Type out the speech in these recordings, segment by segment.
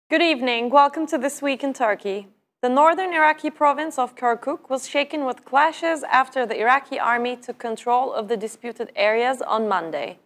Good evening. Welcome to This Week in Turkey. The northern Iraqi province of Kirkuk was shaken with clashes after the Iraqi army took control of the disputed areas on Monday.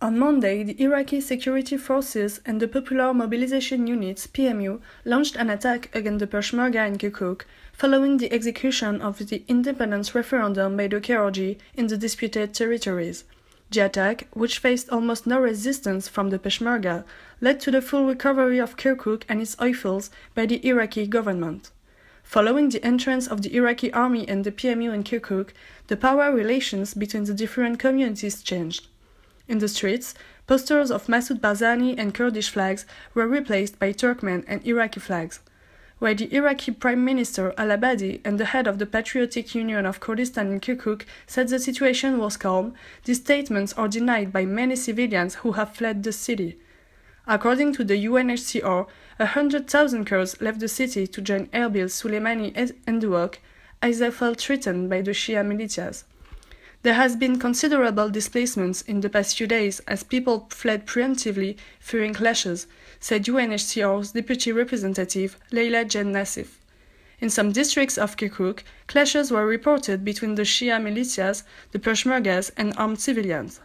On Monday, the Iraqi security forces and the Popular Mobilization Units (PMU) launched an attack against the Peshmerga in Kirkuk, following the execution of the independence referendum by the KRG in the disputed territories. The attack, which faced almost no resistance from the Peshmerga, led to the full recovery of Kirkuk and its oilfields by the Iraqi government. Following the entrance of the Iraqi army and the PMU in Kirkuk, the power relations between the different communities changed. In the streets, posters of Masoud Barzani and Kurdish flags were replaced by Turkmen and Iraqi flags. While the Iraqi Prime Minister al-Abadi and the head of the Patriotic Union of Kurdistan in Kirkuk said the situation was calm, these statements are denied by many civilians who have fled the city. According to the UNHCR, 100,000 Kurds left the city to join Erbil, Soleimani and Duhok, as they felt threatened by the Shia militias. There has been considerable displacements in the past few days as people fled preemptively fearing clashes, said UNHCR's deputy representative Leila Jen Nassif. In some districts of Kirkuk, clashes were reported between the Shia militias, the Peshmergas, and armed civilians.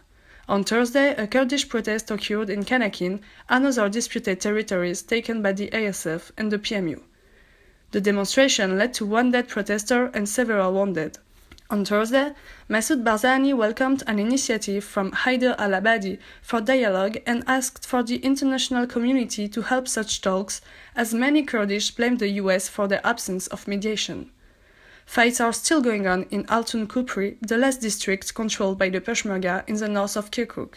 On Thursday, a Kurdish protest occurred in Kanakin, another disputed territories taken by the ASF and the PMU. The demonstration led to one dead protester and several wounded. On Thursday, Masoud Barzani welcomed an initiative from Haider al-Abadi for dialogue and asked for the international community to help such talks, as many Kurdish blamed the US for their absence of mediation. Fights are still going on in Altun Kupri, the last district controlled by the Peshmerga in the north of Kirkuk.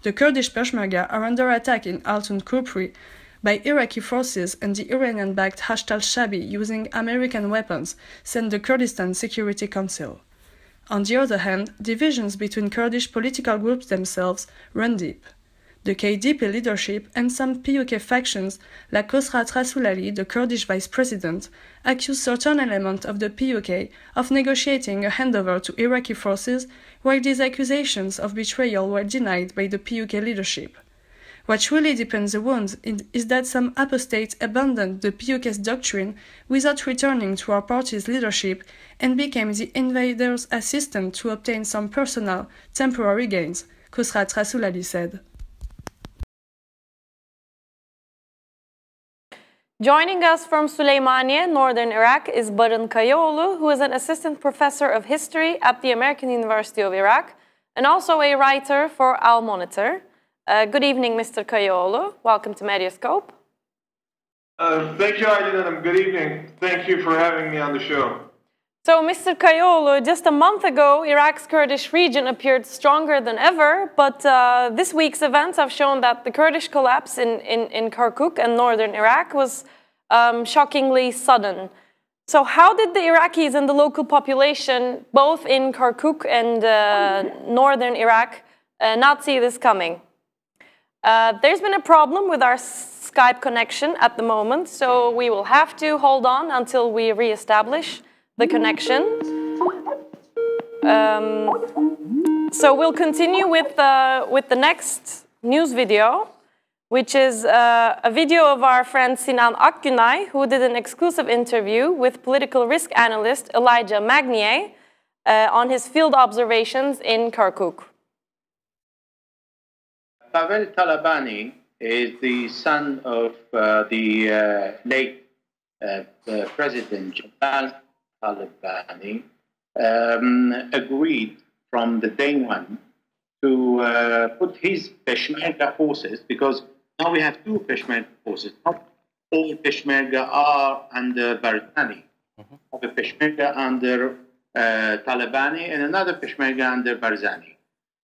The Kurdish Peshmerga are under attack in Altun Kupri by Iraqi forces and the Iranian-backed Hashd al-Shabi using American weapons, said the Kurdistan Security Council. On the other hand, divisions between Kurdish political groups themselves run deep. The KDP leadership and some PUK factions, like Khosrat Rasulali, the Kurdish vice president, accuse certain elements of the PUK of negotiating a handover to Iraqi forces, while these accusations of betrayal were denied by the PUK leadership. What really deepens the wound is that some apostates abandoned the PUK's doctrine without returning to our party's leadership and became the invaders' assistant to obtain some personal, temporary gains, Khosrat Rasulali said. Joining us from Süleymaniye, northern Iraq, is Barın Kayaoğlu, who is an assistant professor of history at the American University of Iraq and also a writer for Al Monitor. Good evening, Mr. Kayaoğlu. Welcome to Mediascope. Thank you, Aydın. Good evening. Thank you for having me on the show. So, Mr. Kayaoğlu, just a month ago, Iraq's Kurdish region appeared stronger than ever, but this week's events have shown that the Kurdish collapse in Kirkuk and northern Iraq was shockingly sudden. So how did the Iraqis and the local population, both in Kirkuk and northern Iraq, not see this coming? There's been a problem with our Skype connection at the moment, so we will have to hold on until we re-establish the connection. So we'll continue with the next news video, which is a video of our friend Sinan Akgünay, who did an exclusive interview with political risk analyst Elijah Magnier on his field observations in Kirkuk. Pavel Talabani is the son of the late President Jalal Talabani, agreed from the day one to put his Peshmerga forces, because now we have two Peshmerga forces. Not all Peshmerga are under Barzani. The Peshmerga under Talabani and another Peshmerga under Barzani.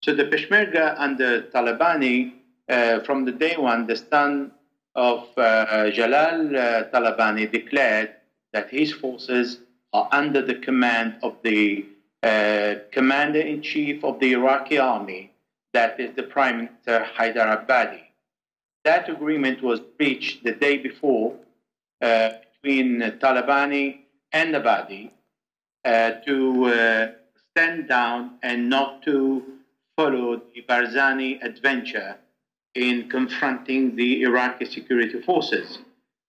So the Peshmerga under Talabani, from the day one, the son of Jalal Talabani declared that his forces are under the command of the commander-in-chief of the Iraqi army, that is the Prime Minister Haider Abadi. That agreement was reached the day before between Talabani and Abadi to stand down and not to follow the Barzani adventure in confronting the Iraqi security forces.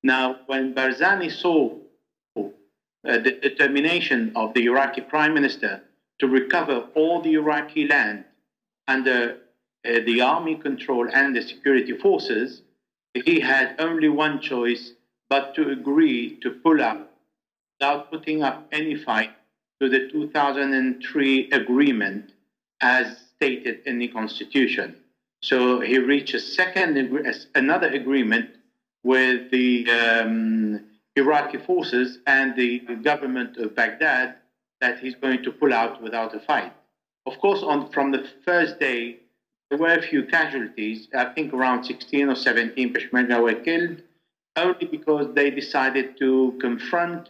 Now, when Barzani saw the determination of the Iraqi Prime Minister to recover all the Iraqi land under the army control and the security forces, he had only one choice but to agree to pull up without putting up any fight to the 2003 agreement as stated in the constitution. So he reached another agreement with the Iraqi forces and the government of Baghdad that he's going to pull out without a fight. Of course, from the first day, there were a few casualties. I think around 16 or 17 Peshmerga were killed, only because they decided to confront,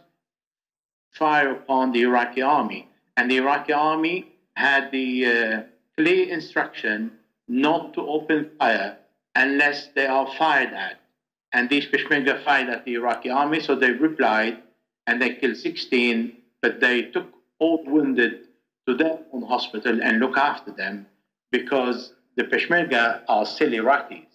fire upon the Iraqi army. And the Iraqi army had the clear instruction not to open fire unless they are fired at. And these Peshmerga fired at the Iraqi army, so they replied, and they killed 16, but they took all wounded to their own hospital and look after them, because the Peshmerga are still Iraqis.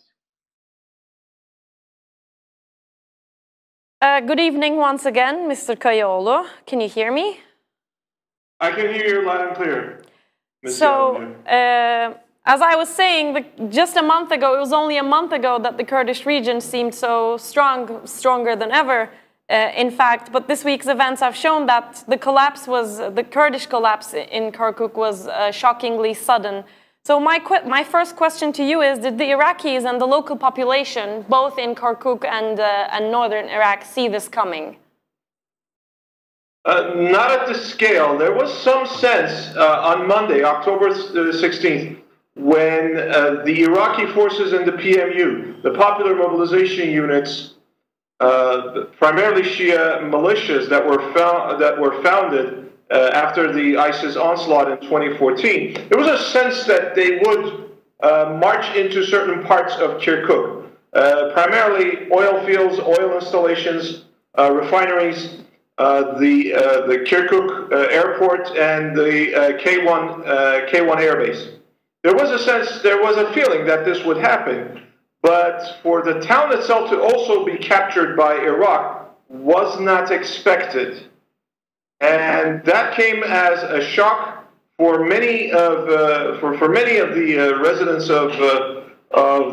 Good evening once again, Mr. Kayaoğlu. Can you hear me? I can hear you loud and clear. So, as I was saying, just a month ago, it was only a month ago that the Kurdish region seemed so stronger than ever, in fact. But this week's events have shown that the Kurdish collapse in Kirkuk was shockingly sudden. So my first question to you is, did the Iraqis and the local population, both in Kirkuk and northern Iraq, see this coming? Not at this scale. There was some sense on Monday, October 16th, when the Iraqi forces and the PMU, the Popular Mobilization Units, primarily Shia militias that were founded after the ISIS onslaught in 2014, there was a sense that they would march into certain parts of Kirkuk, primarily oil fields, oil installations, refineries, the Kirkuk airport, and the K1 airbase. There was a sense, there was a feeling that this would happen, but for the town itself to also be captured by Iraq was not expected. And that came as a shock for many of the residents of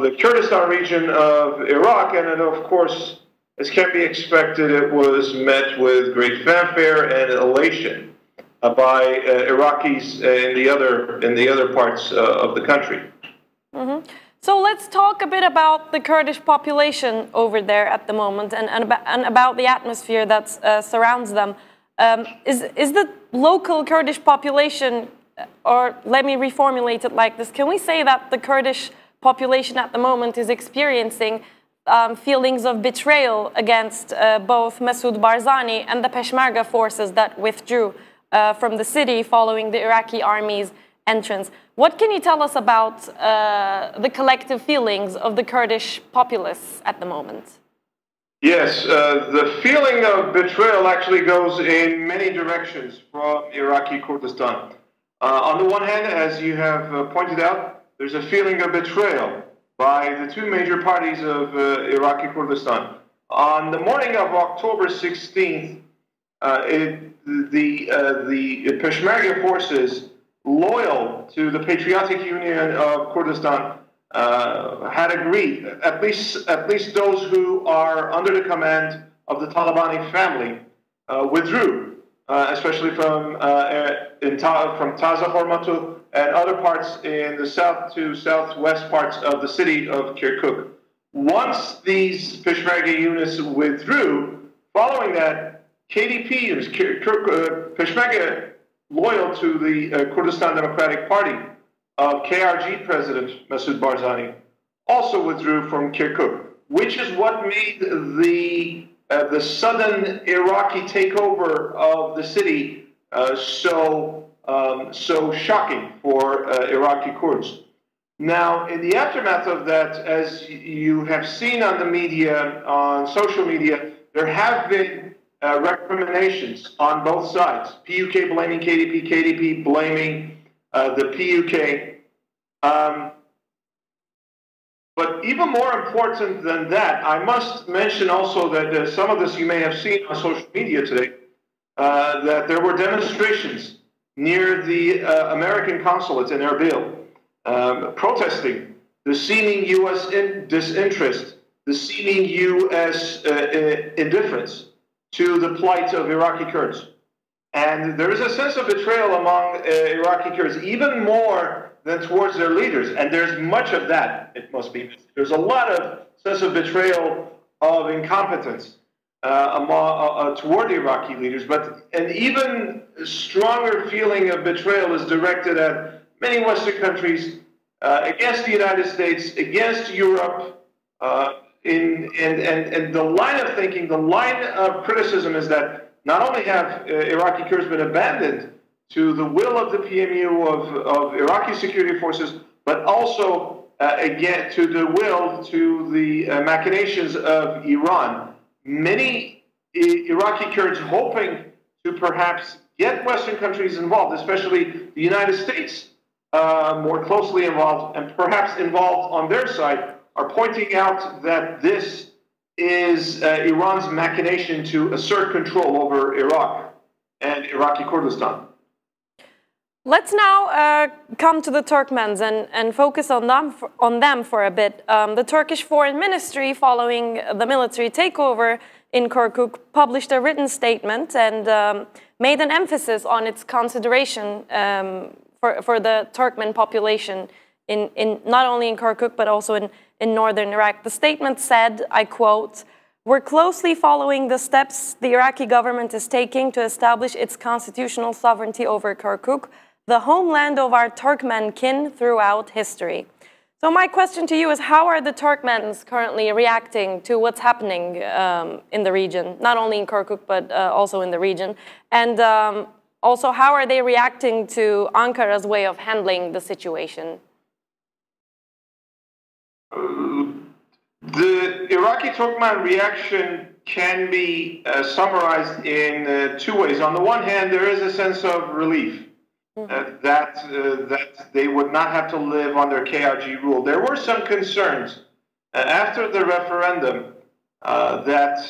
the Kurdistan region of Iraq, and of course, as can be expected, it was met with great fanfare and elation by Iraqis in the other parts of the country. Mm-hmm. So let's talk a bit about the Kurdish population over there at the moment, and about the atmosphere that surrounds them. Is the local Kurdish population, or let me reformulate it like this, can we say that the Kurdish population at the moment is experiencing feelings of betrayal against both Masoud Barzani and the Peshmerga forces that withdrew from the city following the Iraqi army's entrance? What can you tell us about the collective feelings of the Kurdish populace at the moment? Yes, the feeling of betrayal actually goes in many directions from Iraqi Kurdistan. On the one hand, as you have pointed out, there's a feeling of betrayal by the two major parties of Iraqi Kurdistan. On the morning of October 16th, the Peshmerga forces loyal to the Patriotic Union of Kurdistan had agreed, at least those who are under the command of the Talabani family, withdrew, especially from Taza Hormatu and other parts in the south to southwest parts of the city of Kirkuk. Once these Peshmerga units withdrew, following that, KDP units, Peshmerga loyal to the Kurdistan Democratic Party of KRG President Masoud Barzani, also withdrew from Kirkuk, which is what made the sudden Iraqi takeover of the city so shocking for Iraqi Kurds. Now, in the aftermath of that, as you have seen on the media, on social media, there have been recriminations on both sides. PUK blaming KDP, KDP blaming the PUK. But even more important than that, I must mention also that some of this you may have seen on social media today, that there were demonstrations near the American consulate in Erbil, protesting the seeming U.S. disinterest, the seeming U.S. indifference to the plight of Iraqi Kurds. And there is a sense of betrayal among Iraqi Kurds, even more than towards their leaders. And there's much of that, it must be mentioned. There's a lot of sense of betrayal, of incompetence toward the Iraqi leaders. But an even stronger feeling of betrayal is directed at many Western countries, against the United States, against Europe. And the line of thinking, the line of criticism is that not only have Iraqi Kurds been abandoned to the will of the PMU of Iraqi security forces, but also again to the will, to the machinations of Iran. Many Iraqi Kurds hoping to perhaps get Western countries involved, especially the United States, more closely involved and perhaps involved on their side, are pointing out that this is Iran's machination to assert control over Iraq and Iraqi Kurdistan. Let's now come to the Turkmens and focus on them for a bit. The Turkish Foreign Ministry, following the military takeover in Kirkuk, published a written statement and made an emphasis on its consideration for the Turkmen population in not only in Kirkuk but also in northern Iraq. The statement said, I quote, "We're closely following the steps the Iraqi government is taking to establish its constitutional sovereignty over Kirkuk, the homeland of our Turkmen kin throughout history." So my question to you is, how are the Turkmens currently reacting to what's happening in the region, not only in Kirkuk but also in the region? And also, how are they reacting to Ankara's way of handling the situation? The Iraqi Turkmen reaction can be summarized in two ways. On the one hand, there is a sense of relief that they would not have to live under KRG rule. There were some concerns after the referendum that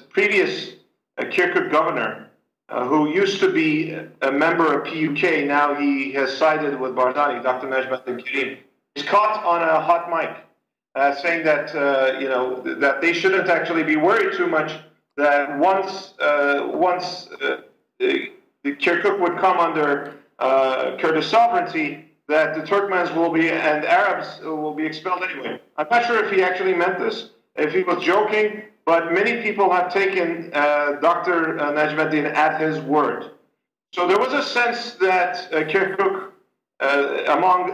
previous Kirkuk governor, who used to be a member of PUK, now he has sided with Barzani, Dr. Necmettin Kerim, is caught on a hot mic, saying that that they shouldn't actually be worried too much. That once the Kirkuk would come under Kurdish sovereignty, that the Turkmens will be and Arabs will be expelled anyway. I'm not sure if he actually meant this, if he was joking, but many people have taken Dr. Necmettin at his word. So there was a sense that Kirkuk, among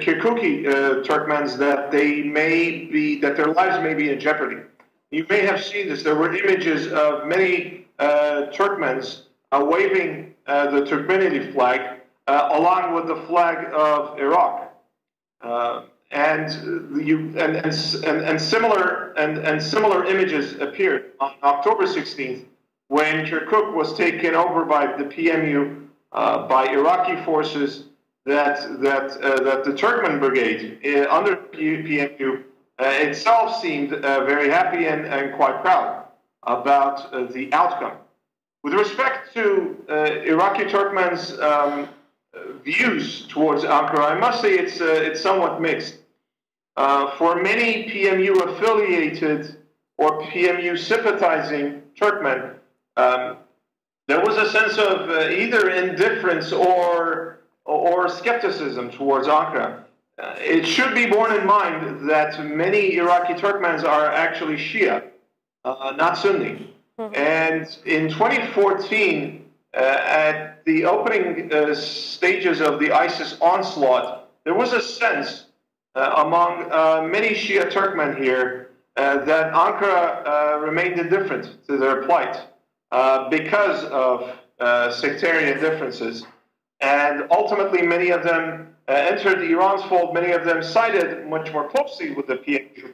Kirkuki Turkmens, that their lives may be in jeopardy. You may have seen this. There were images of many Turkmens waving the Turkmenity flag along with the flag of Iraq, and similar images appeared on October 16th when Kirkuk was taken over by the PMU, by Iraqi forces. That the Turkmen brigade under PMU itself seemed very happy and quite proud about the outcome. With respect to Iraqi Turkmen's views towards Ankara, I must say it's somewhat mixed. For many PMU-affiliated or PMU-sympathizing Turkmen, there was a sense of either indifference or skepticism towards Ankara. It should be borne in mind that many Iraqi Turkmens are actually Shia, not Sunni. And in 2014, at the opening stages of the ISIS onslaught, there was a sense among many Shia Turkmen here that Ankara remained indifferent to their plight because of sectarian differences. And ultimately, many of them entered Iran's fold. Many of them sided much more closely with the PMU.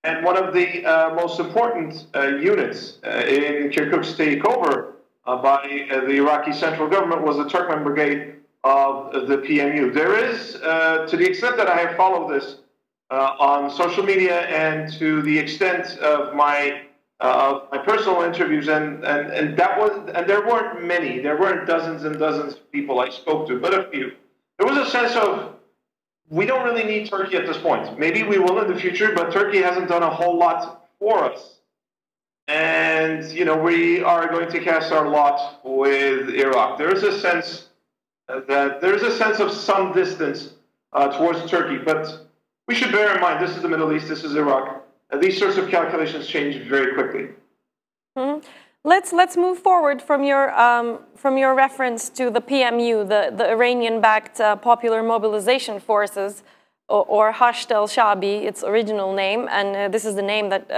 And one of the most important units in Kirkuk's takeover by the Iraqi central government was the Turkmen brigade of the PMU. There is, to the extent that I have followed this, on social media and to the extent of my personal interviews, and there weren't many. There weren't dozens and dozens of people I spoke to, but a few. There was a sense of, we don't really need Turkey at this point. Maybe we will in the future, but Turkey hasn't done a whole lot for us. And, you know, we are going to cast our lot with Iraq. There is a sense of some distance towards Turkey, but we should bear in mind, this is the Middle East, this is Iraq. These sorts of calculations change very quickly. Mm-hmm. Let's move forward from your reference to the PMU, the Iranian-backed Popular Mobilization Forces, or Hashd al-Shabi, its original name, and this is the name that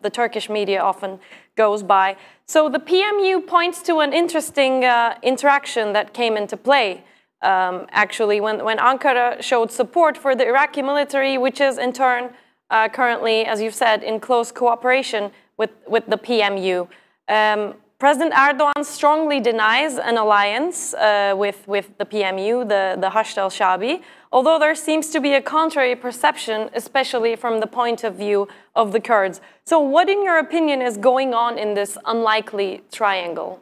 the Turkish media often goes by. So the PMU points to an interesting interaction that came into play, actually, when Ankara showed support for the Iraqi military, which is in turn currently, as you've said, in close cooperation with the PMU. President Erdogan strongly denies an alliance with the PMU, the Hashd al-Shabi, although there seems to be a contrary perception, especially from the point of view of the Kurds. So what, in your opinion, is going on in this unlikely triangle?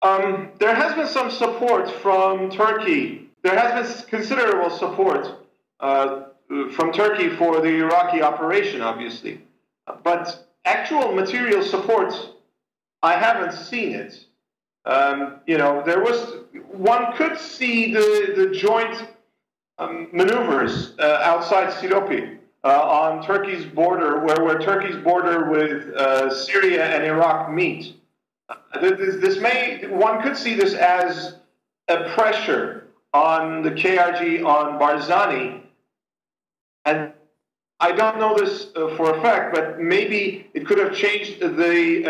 There has been some support from Turkey. There has been considerable support from Turkey for the Iraqi operation, obviously. But actual material support, I haven't seen it. You know, one could see the joint maneuvers outside Silopi on Turkey's border, where Turkey's border with Syria and Iraq meet. One could see this as a pressure on the KRG, on Barzani, and I don't know this for a fact, but maybe it could have changed the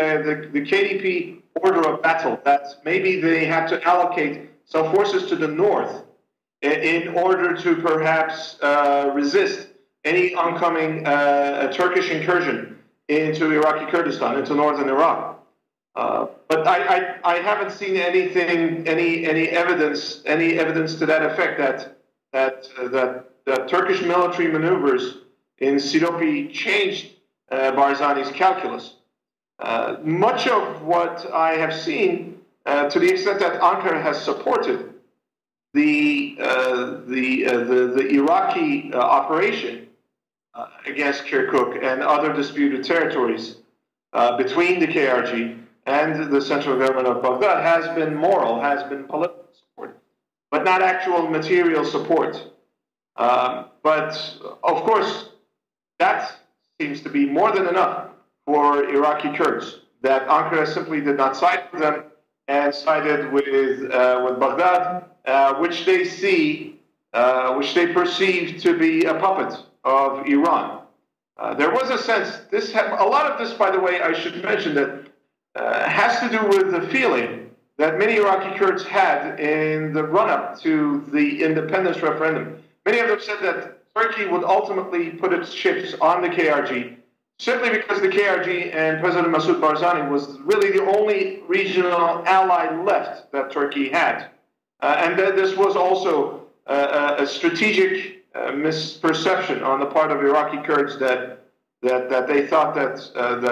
KDP order of battle, that maybe they had to allocate some forces to the north in order to perhaps resist any oncoming Turkish incursion into Iraqi Kurdistan, into northern Iraq. But I haven't seen any evidence to that effect that Turkish military maneuvers in Silopi changed Barzani's calculus. Much of what I have seen, to the extent that Ankara has supported the Iraqi operation against Kirkuk and other disputed territories between the KRG and the central government of Baghdad, has been moral, has been political support, but not actual material support. But of course, that seems to be more than enough for Iraqi Kurds, that Ankara simply did not side with them and sided with Baghdad, which they perceive to be a puppet of Iran. There was a sense, a lot of this, by the way, I should mention that has to do with the feeling that many Iraqi Kurds had in the run-up to the independence referendum. Many of them said that Turkey would ultimately put its chips on the KRG, simply because the KRG and President Masoud Barzani was really the only regional ally left that Turkey had. And that this was also a strategic misperception on the part of Iraqi Kurds that they thought that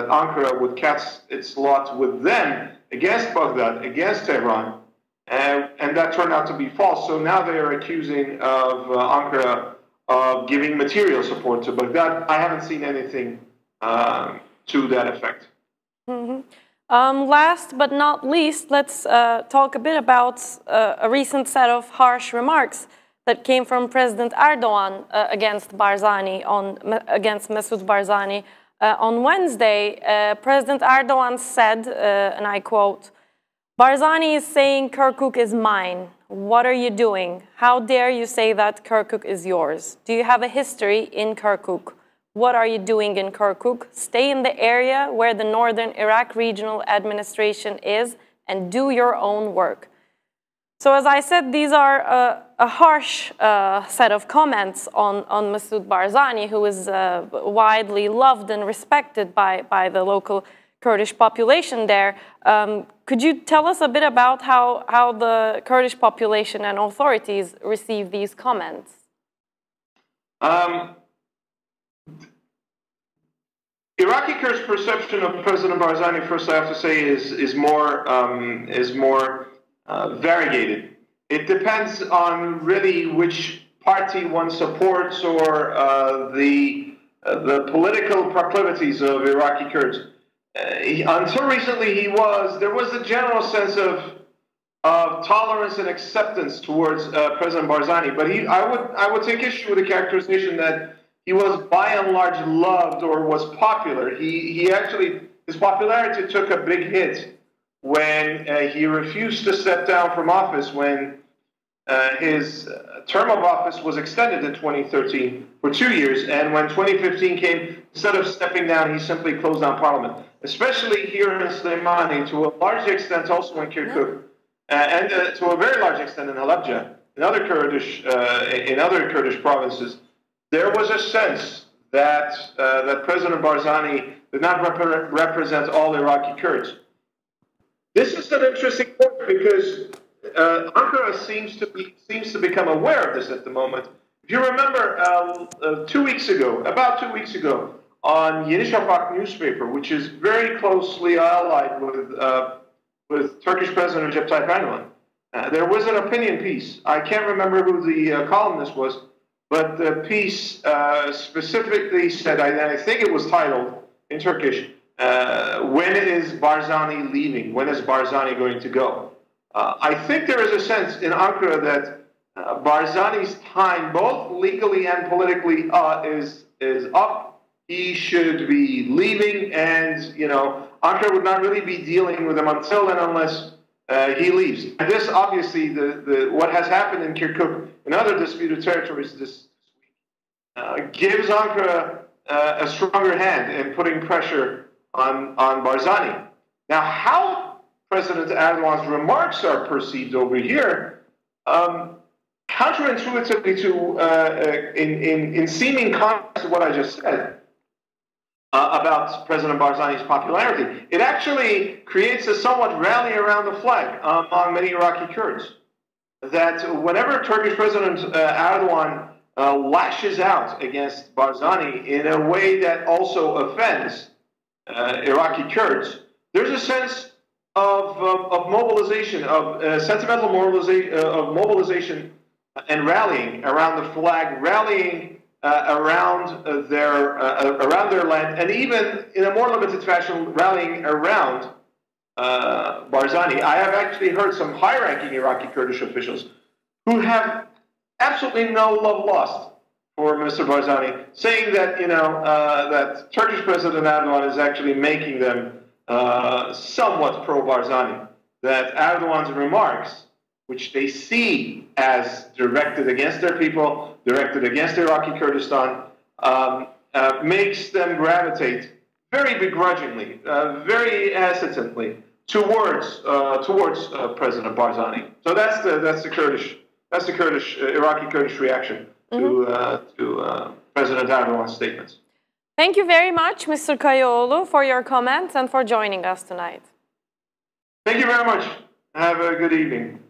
Ankara would cast its lot with them against Baghdad, against Tehran, and that turned out to be false. So now they are accusing of Ankara of giving material support to Baghdad. I haven't seen anything to that effect. Mm-hmm. Last but not least, let's talk a bit about a recent set of harsh remarks that came from President Erdogan against against Masoud Barzani. On Wednesday, President Erdogan said, and I quote, "Barzani is saying Kirkuk is mine. What are you doing? How dare you say that Kirkuk is yours? Do you have a history in Kirkuk? What are you doing in Kirkuk? Stay in the area where the Northern Iraq Regional Administration is and do your own work." So as I said, these are a harsh set of comments on Masoud Barzani, who is widely loved and respected by the local Kurdish population there. Could you tell us a bit about how the Kurdish population and authorities receive these comments? Iraqi Kurds' perception of President Barzani, first I have to say, is more variegated. It depends on really which party one supports or the political proclivities of Iraqi Kurds. Until recently, there was a general sense of tolerance and acceptance towards President Barzani, but I would take issue with the characterization that he was by and large loved or was popular. His popularity took a big hit when he refused to step down from office when his term of office was extended in 2013 for 2 years, and when 2015 came, instead of stepping down, he simply closed down parliament, especially here in Slimani, to a large extent also in Kirkuk, and to a very large extent in Halabja, in other Kurdish provinces. There was a sense that President Barzani did not represent all Iraqi Kurds. This is an interesting point because Ankara seems to become aware of this at the moment. If you remember, about 2 weeks ago, on Yeni Şafak newspaper, which is very closely allied with Turkish President Recep Tayyip Erdogan, there was an opinion piece. I can't remember who the columnist was, but the piece specifically said, I think it was titled in Turkish, when is Barzani leaving? When is Barzani going to go? I think there is a sense in Ankara that Barzani's time, both legally and politically, is up. He should be leaving, and Ankara would not really be dealing with him until and unless he leaves. And this, obviously, what has happened in Kirkuk and other disputed territories this week gives Ankara a stronger hand in putting pressure on Barzani. Now, how President Erdogan's remarks are perceived over here, counterintuitively in seeming contrast to what I just said about President Barzani's popularity, it actually creates a somewhat rally around the flag among many Iraqi Kurds. That whenever Turkish President Erdogan lashes out against Barzani in a way that also offends Iraqi Kurds, there's a sense of mobilization, of sentimental mobilization and rallying around the flag, rallying around their land, and even in a more limited fashion, rallying around Barzani. I have actually heard some high-ranking Iraqi Kurdish officials who have absolutely no love lost for Mr. Barzani, saying that that Turkish President Erdogan is actually making them somewhat pro-Barzani. That Erdogan's remarks, which they see as directed against their people, directed against Iraqi Kurdistan, makes them gravitate very begrudgingly, very hesitantly towards President Barzani. So that's the Iraqi Kurdish reaction to President Erdogan's statements. Thank you very much, Mr. Kayaoğlu, for your comments and for joining us tonight. Thank you very much. Have a good evening.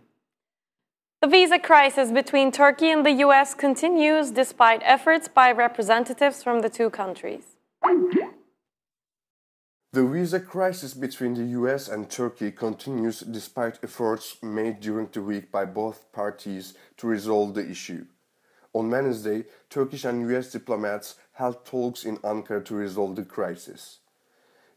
The visa crisis between Turkey and the US continues despite efforts by representatives from the two countries. The visa crisis between the US and Turkey continues despite efforts made during the week by both parties to resolve the issue. On Wednesday, Turkish and US diplomats held talks in Ankara to resolve the crisis.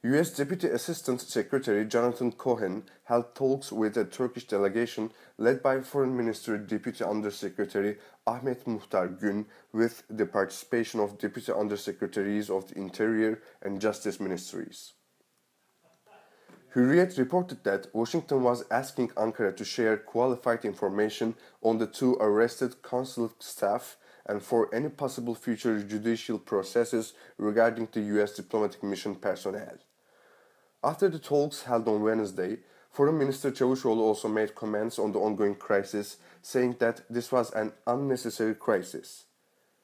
US Deputy Assistant Secretary Jonathan Cohen held talks with a Turkish delegation led by Foreign Ministry Deputy Undersecretary Ahmet Muhtar Gün with the participation of Deputy Undersecretaries of the Interior and Justice Ministries. Hürriyet reported that Washington was asking Ankara to share qualified information on the two arrested consulate staff and for any possible future judicial processes regarding the US diplomatic mission personnel. After the talks held on Wednesday, Foreign Minister Çavuşoğlu also made comments on the ongoing crisis, saying that this was an unnecessary crisis.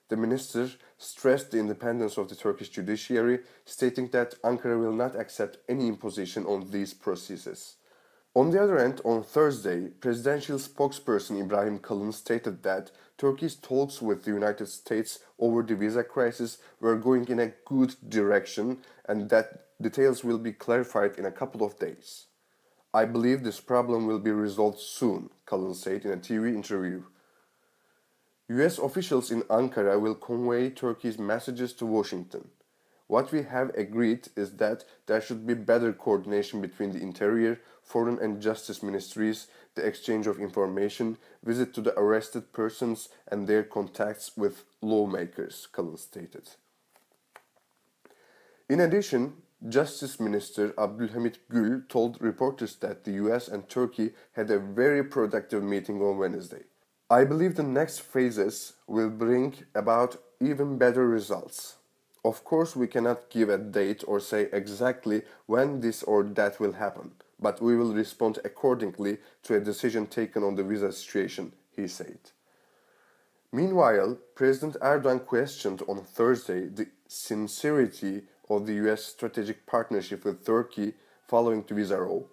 The minister stressed the independence of the Turkish judiciary, stating that Ankara will not accept any imposition on these processes. On the other hand, on Thursday, presidential spokesperson İbrahim Kalın stated that Turkey's talks with the United States over the visa crisis were going in a good direction and that details will be clarified in a couple of days. I believe this problem will be resolved soon, Kalın said in a TV interview. US officials in Ankara will convey Turkey's messages to Washington. What we have agreed is that there should be better coordination between the Interior, Foreign and Justice Ministries, the exchange of information, visit to the arrested persons and their contacts with lawmakers, Kalın stated. In addition, Justice Minister Abdülhamit Gül told reporters that the US and Turkey had a very productive meeting on Wednesday. I believe the next phases will bring about even better results. Of course, we cannot give a date or say exactly when this or that will happen, but we will respond accordingly to a decision taken on the visa situation, he said. Meanwhile, President Erdogan questioned on Thursday the sincerity of the US strategic partnership with Turkey following the visa row.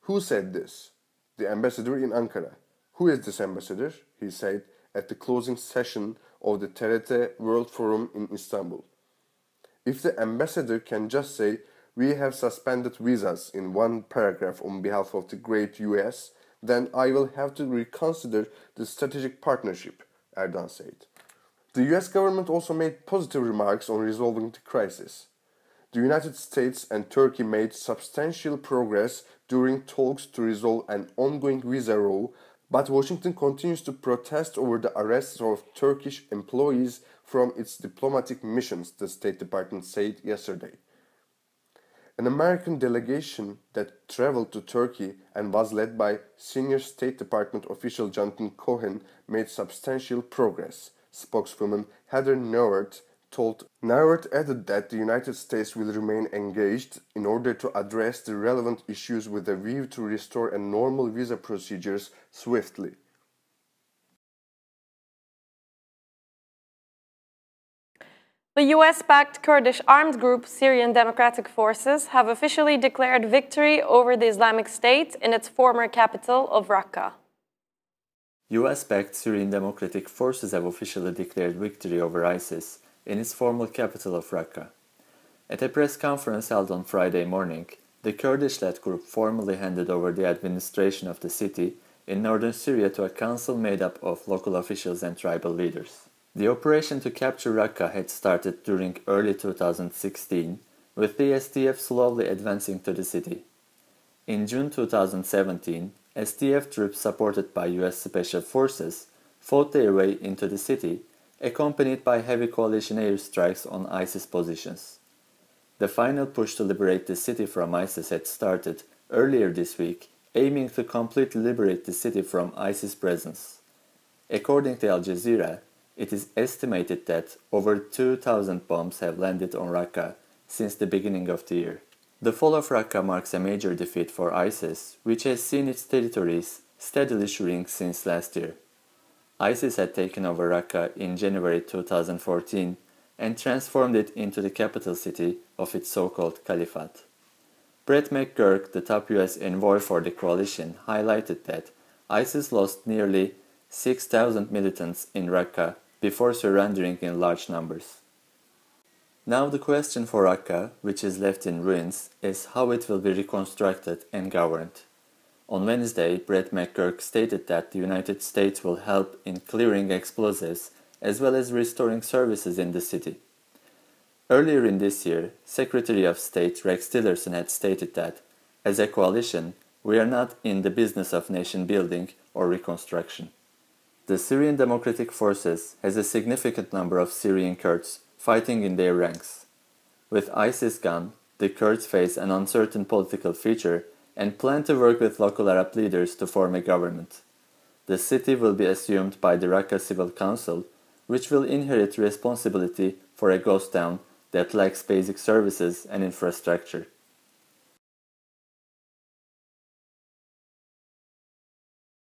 Who said this? The ambassador in Ankara. Who is this ambassador? He said at the closing session of the TRT World Forum in Istanbul. If the ambassador can just say, "We have suspended visas" in one paragraph on behalf of the great US, then I will have to reconsider the strategic partnership, Erdogan said. The US government also made positive remarks on resolving the crisis. The United States and Turkey made substantial progress during talks to resolve an ongoing visa row, but Washington continues to protest over the arrests of Turkish employees from its diplomatic missions, the State Department said yesterday. An American delegation that traveled to Turkey and was led by senior State Department official Jonathan Cohen made substantial progress, spokeswoman Heather Nauert told. Nauert added that the United States will remain engaged in order to address the relevant issues with a view to restore a normal visa procedures swiftly. The US-backed Kurdish armed group Syrian Democratic Forces have officially declared victory over the Islamic State in its former capital of Raqqa. US-backed Syrian Democratic Forces have officially declared victory over ISIS in its former capital of Raqqa. At a press conference held on Friday morning, the Kurdish-led group formally handed over the administration of the city in northern Syria to a council made up of local officials and tribal leaders. The operation to capture Raqqa had started during early 2016, with the SDF slowly advancing to the city. In June 2017, SDF troops supported by US Special Forces fought their way into the city, accompanied by heavy coalition airstrikes on ISIS positions. The final push to liberate the city from ISIS had started earlier this week, aiming to completely liberate the city from ISIS presence. According to Al Jazeera, it is estimated that over 2,000 bombs have landed on Raqqa since the beginning of the year. The fall of Raqqa marks a major defeat for ISIS, which has seen its territories steadily shrink since last year. ISIS had taken over Raqqa in January 2014 and transformed it into the capital city of its so-called caliphate. Brett McGurk, the top US envoy for the coalition, highlighted that ISIS lost nearly 6,000 militants in Raqqa before surrendering in large numbers. Now the question for Raqqa, which is left in ruins, is how it will be reconstructed and governed. On Wednesday, Brett McGurk stated that the United States will help in clearing explosives as well as restoring services in the city. Earlier in this year, Secretary of State Rex Tillerson had stated that, as a coalition, we are not in the business of nation building or reconstruction. The Syrian Democratic Forces has a significant number of Syrian Kurds fighting in their ranks. With ISIS gone, the Kurds face an uncertain political future and plan to work with local Arab leaders to form a government. The city will be assumed by the Raqqa Civil Council, which will inherit responsibility for a ghost town that lacks basic services and infrastructure.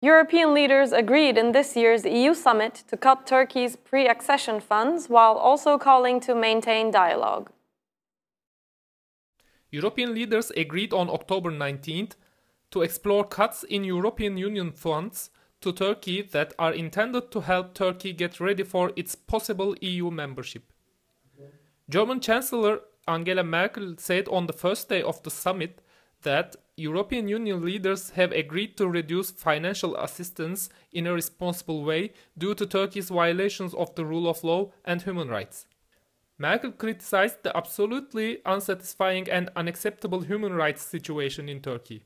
European leaders agreed in this year's EU summit to cut Turkey's pre-accession funds while also calling to maintain dialogue. European leaders agreed on October 19th to explore cuts in European Union funds to Turkey that are intended to help Turkey get ready for its possible EU membership. German Chancellor Angela Merkel said on the first day of the summit that European Union leaders have agreed to reduce financial assistance in a responsible way due to Turkey's violations of the rule of law and human rights. Merkel criticized the absolutely unsatisfying and unacceptable human rights situation in Turkey.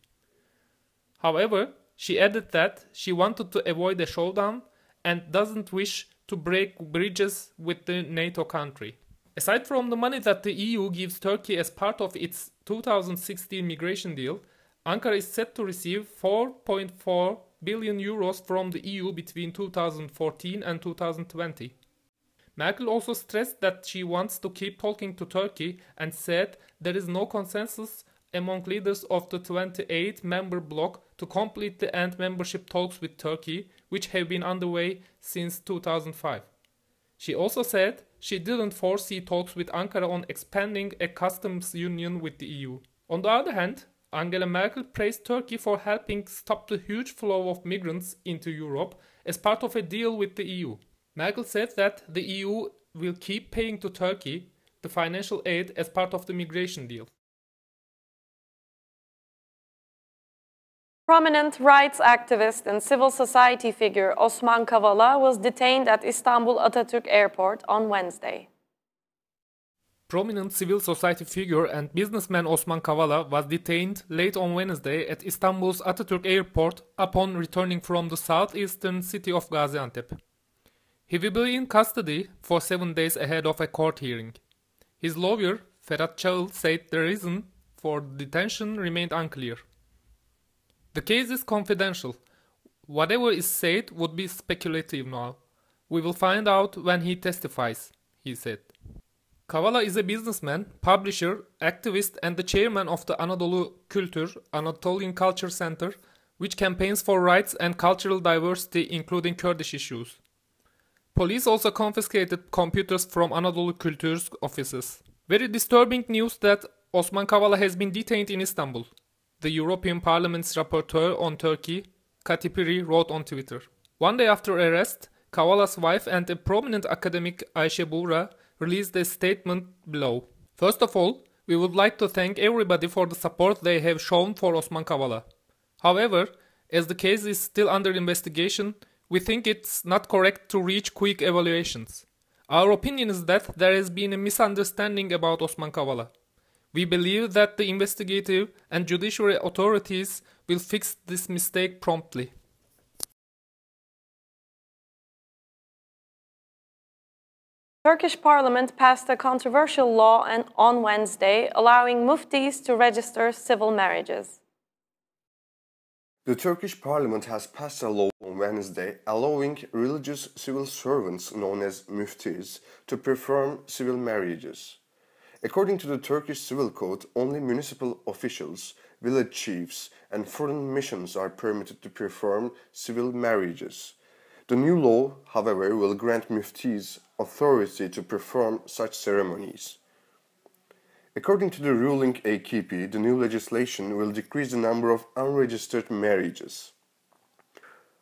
However, she added that she wanted to avoid a showdown and doesn't wish to break bridges with the NATO country. Aside from the money that the EU gives Turkey as part of its 2016 migration deal, Ankara is set to receive 4.4 billion euros from the EU between 2014 and 2020. Merkel also stressed that she wants to keep talking to Turkey and said there is no consensus among leaders of the 28-member bloc to completely end membership talks with Turkey, which have been underway since 2005. She also said she didn't foresee talks with Ankara on expanding a customs union with the EU. On the other hand, Angela Merkel praised Turkey for helping stop the huge flow of migrants into Europe as part of a deal with the EU. Merkel said that the EU will keep paying to Turkey the financial aid as part of the migration deal. Prominent rights activist and civil society figure Osman Kavala was detained at Istanbul Atatürk Airport on Wednesday. Prominent civil society figure and businessman Osman Kavala was detained late on Wednesday at Istanbul's Atatürk Airport upon returning from the southeastern city of Gaziantep. He will be in custody for 7 days ahead of a court hearing. His lawyer, Ferhat Çağıl, said the reason for detention remained unclear. The case is confidential. Whatever is said would be speculative now. We will find out when he testifies, he said. Kavala is a businessman, publisher, activist and the chairman of the Anadolu Kültür, Anatolian Culture Center, which campaigns for rights and cultural diversity including Kurdish issues. Police also confiscated computers from Anadolu Kültür's offices. Very disturbing news that Osman Kavala has been detained in Istanbul. The European Parliament's rapporteur on Turkey, Kati Piri, wrote on Twitter. One day after arrest, Kavala's wife and a prominent academic Ayşe Buğra released a statement below. First of all, we would like to thank everybody for the support they have shown for Osman Kavala. However, as the case is still under investigation, we think it's not correct to reach quick evaluations. Our opinion is that there has been a misunderstanding about Osman Kavala. We believe that the investigative and judiciary authorities will fix this mistake promptly. Turkish Parliament passed a controversial law on Wednesday allowing muftis to register civil marriages. The Turkish Parliament has passed a law on Wednesday allowing religious civil servants known as muftis to perform civil marriages. According to the Turkish Civil Code, only municipal officials, village chiefs, and foreign missions are permitted to perform civil marriages. The new law, however, will grant muftis authority to perform such ceremonies. According to the ruling AKP, the new legislation will decrease the number of unregistered marriages.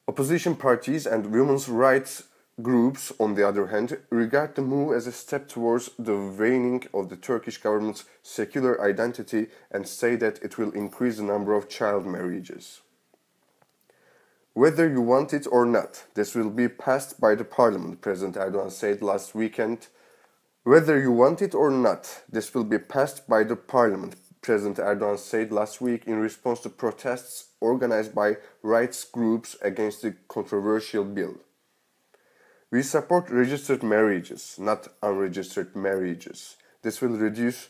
Opposition parties and women's rights groups, on the other hand, regard the move as a step towards the waning of the Turkish government's secular identity and say that it will increase the number of child marriages. Whether you want it or not, this will be passed by the parliament, President Erdogan said last weekend. Whether you want it or not, this will be passed by the parliament, President Erdogan said last week in response to protests organized by rights groups against the controversial bill. We support registered marriages, not unregistered marriages. This will reduce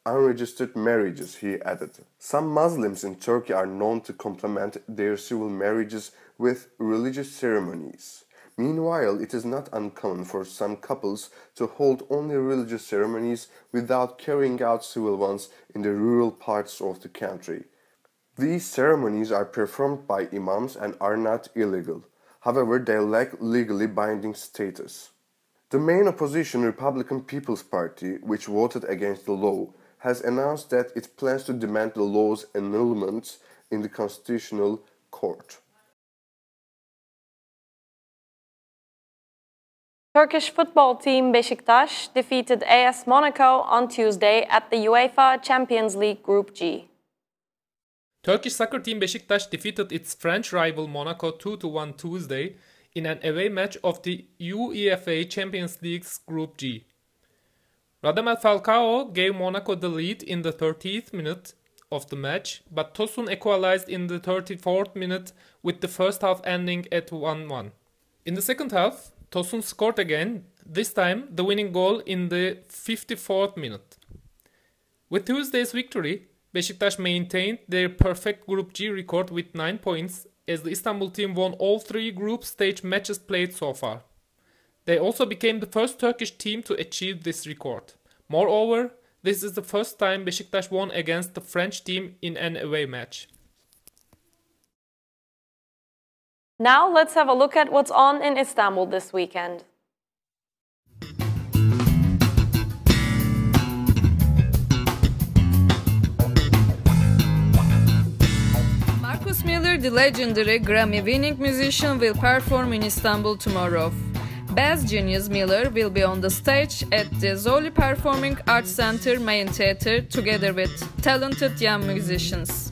unregistered marriages, he added. Some Muslims in Turkey are known to complement their civil marriages with religious ceremonies. Meanwhile, it is not uncommon for some couples to hold only religious ceremonies without carrying out civil ones in the rural parts of the country. These ceremonies are performed by imams and are not illegal. However, they lack legally binding status. The main opposition Republican People's Party, which voted against the law, has announced that it plans to demand the law's annulment in the Constitutional Court. Turkish football team Beşiktaş defeated AS Monaco on Tuesday at the UEFA Champions League Group G. Turkish soccer team Beşiktaş defeated its French rival Monaco 2-1 Tuesday in an away match of the UEFA Champions League's Group G. Radamel Falcao gave Monaco the lead in the 30th minute of the match, but Tosun equalized in the 34th minute with the first half ending at 1-1. In the second half, Tosun scored again, this time the winning goal in the 54th minute. With Tuesday's victory, Beşiktaş maintained their perfect Group G record with 9 points as the Istanbul team won all 3 group stage matches played so far. They also became the first Turkish team to achieve this record. Moreover, this is the first time Beşiktaş won against the French team in an away match. Now let's have a look at what's on in Istanbul this weekend. Marcus Miller, the legendary Grammy-winning musician, will perform in Istanbul tomorrow. Bass genius Miller will be on the stage at the Zoli Performing Arts Center main theater together with talented young musicians.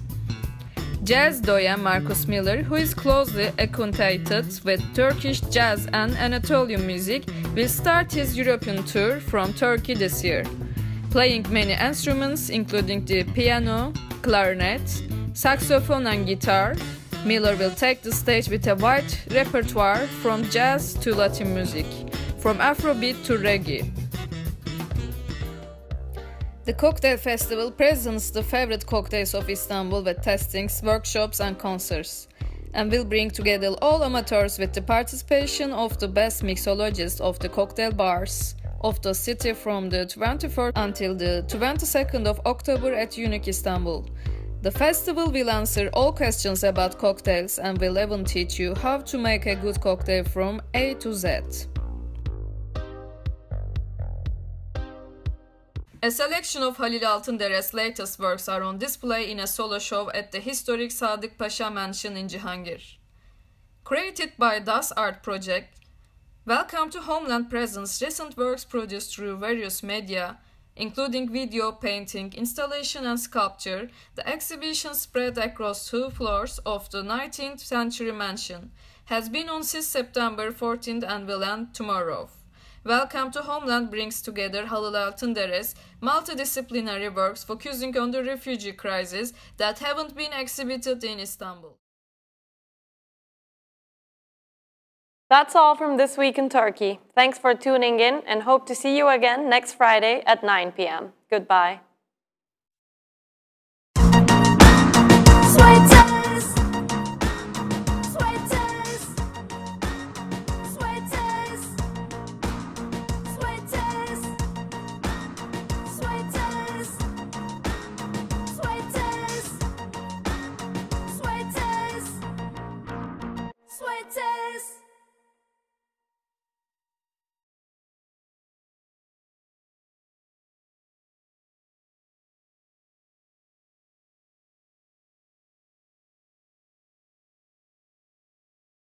Jazz doyen Marcus Miller, who is closely acquainted with Turkish jazz and Anatolian music, will start his European tour from Turkey this year. Playing many instruments including the piano, clarinet, saxophone and guitar, Miller will take the stage with a wide repertoire from jazz to Latin music, from Afrobeat to reggae. The Cocktail Festival presents the favorite cocktails of Istanbul with tastings, workshops and concerts, and will bring together all amateurs with the participation of the best mixologists of the cocktail bars of the city from the 24th until the 22nd of October at Unique Istanbul. The festival will answer all questions about cocktails and will even teach you how to make a good cocktail from A to Z. A selection of Halil Altındere's latest works are on display in a solo show at the historic Sadık Paşa Mansion in Cihangir. Created by Das Art Project, Welcome to Homeland presents recent works produced through various media, including video, painting, installation and sculpture. The exhibition, spread across 2 floors of the 19th century mansion, has been on since September 14th and will end tomorrow. Welcome to Homeland brings together Halil Altındere's multidisciplinary works focusing on the refugee crisis that haven't been exhibited in Istanbul. That's all from This Week in Turkey. Thanks for tuning in and hope to see you again next Friday at 9 p.m. Goodbye.